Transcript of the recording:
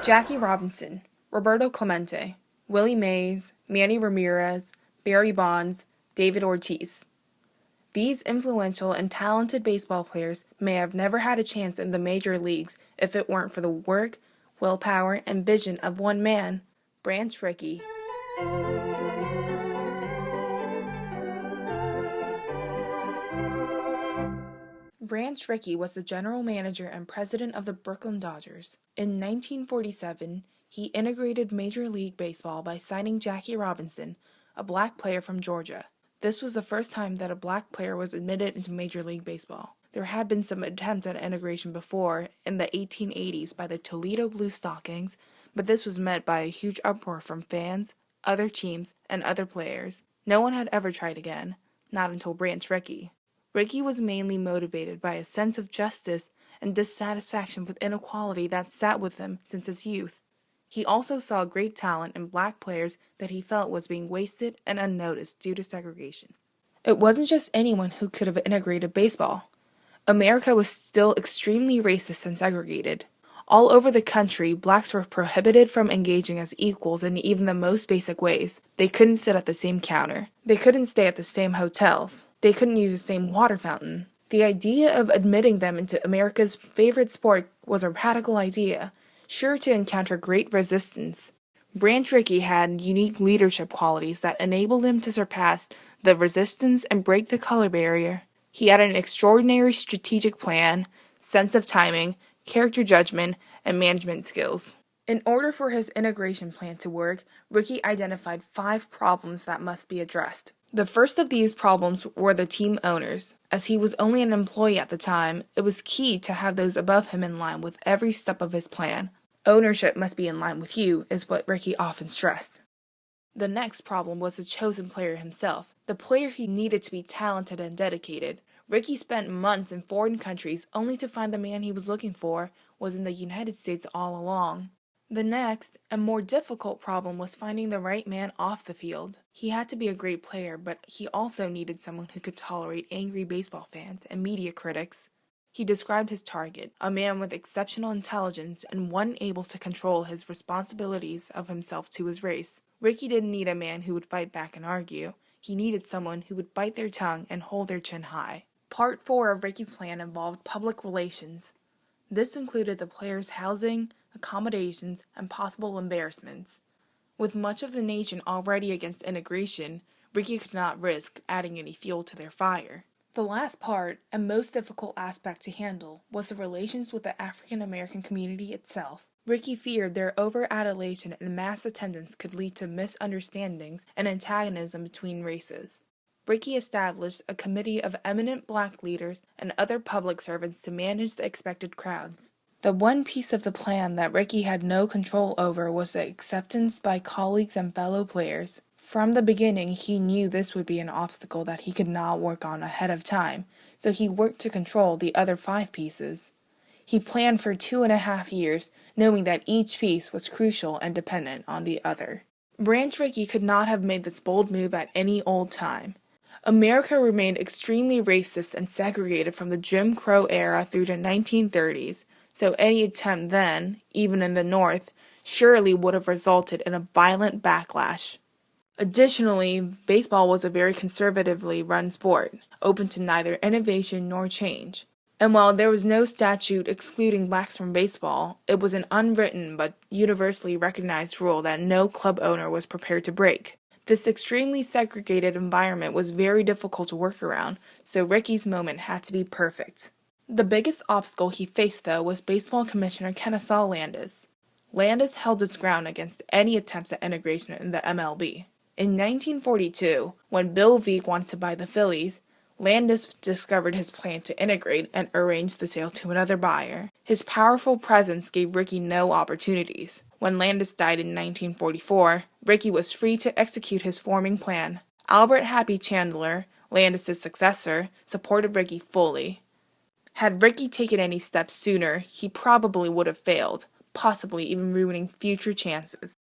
Jackie Robinson, Roberto Clemente, Willie Mays, Manny Ramirez, Barry Bonds, David Ortiz. These influential and talented baseball players may have never had a chance in the major leagues if it weren't for the work, willpower, and vision of one man, Branch Rickey. Branch Rickey was the general manager and president of the Brooklyn Dodgers. In 1947, he integrated Major League Baseball by signing Jackie Robinson, a black player from Georgia. This was the first time that a black player was admitted into Major League Baseball. There had been some attempts at integration before in the 1880s by the Toledo Blue Stockings, but this was met by a huge uproar from fans, other teams, and other players. No one had ever tried again, not until Branch Rickey. Rickey was mainly motivated by a sense of justice and dissatisfaction with inequality that sat with him since his youth. He also saw great talent in black players that he felt was being wasted and unnoticed due to segregation. It wasn't just anyone who could have integrated baseball. America was still extremely racist and segregated. All over the country, blacks were prohibited from engaging as equals in even the most basic ways. They couldn't sit at the same counter. They couldn't stay at the same hotels. They couldn't use the same water fountain. The idea of admitting them into America's favorite sport was a radical idea, sure to encounter great resistance. Branch Rickey had unique leadership qualities that enabled him to surpass the resistance and break the color barrier. He had an extraordinary strategic plan, sense of timing, character judgment, and management skills. In order for his integration plan to work, Rickey identified 5 problems that must be addressed. The first of these problems were the team owners. As he was only an employee at the time, it was key to have those above him in line with every step of his plan. Ownership must be in line with you, is what Rickey often stressed. The next problem was the chosen player himself, the player he needed to be talented and dedicated. Rickey spent months in foreign countries only to find the man he was looking for was in the United States all along. The next, and more difficult problem was finding the right man off the field. He had to be a great player, but he also needed someone who could tolerate angry baseball fans and media critics. He described his target, a man with exceptional intelligence and one able to control his responsibilities of himself to his race. Rickey didn't need a man who would fight back and argue. He needed someone who would bite their tongue and hold their chin high. Part 4 of Rickey's plan involved public relations. This included the players' housing, accommodations, and possible embarrassments. With much of the nation already against integration, Rickey could not risk adding any fuel to their fire. The last part, and most difficult aspect to handle, was the relations with the African American community itself. Rickey feared their over-adulation and mass attendance could lead to misunderstandings and antagonism between races. Rickey established a committee of eminent black leaders and other public servants to manage the expected crowds. The one piece of the plan that Rickey had no control over was the acceptance by colleagues and fellow players. From the beginning, he knew this would be an obstacle that he could not work on ahead of time, so he worked to control the other 5 pieces. He planned for 2.5 years, knowing that each piece was crucial and dependent on the other. Branch Rickey could not have made this bold move at any old time. America remained extremely racist and segregated from the Jim Crow era through the 1930s, so any attempt then, even in the North, surely would have resulted in a violent backlash. Additionally, baseball was a very conservatively run sport, open to neither innovation nor change. And while there was no statute excluding blacks from baseball, it was an unwritten but universally recognized rule that no club owner was prepared to break. This extremely segregated environment was very difficult to work around, so Rickey's moment had to be perfect. The biggest obstacle he faced, though, was baseball commissioner Kennesaw Landis. Landis held its ground against any attempts at integration in the MLB. In 1942, when Bill Veeck wanted to buy the Phillies, Landis discovered his plan to integrate and arranged the sale to another buyer. His powerful presence gave Rickey no opportunities. When Landis died in 1944, Rickey was free to execute his forming plan. Albert Happy Chandler, Landis' successor, supported Rickey fully. Had Rickey taken any steps sooner, he probably would have failed, possibly even ruining future chances.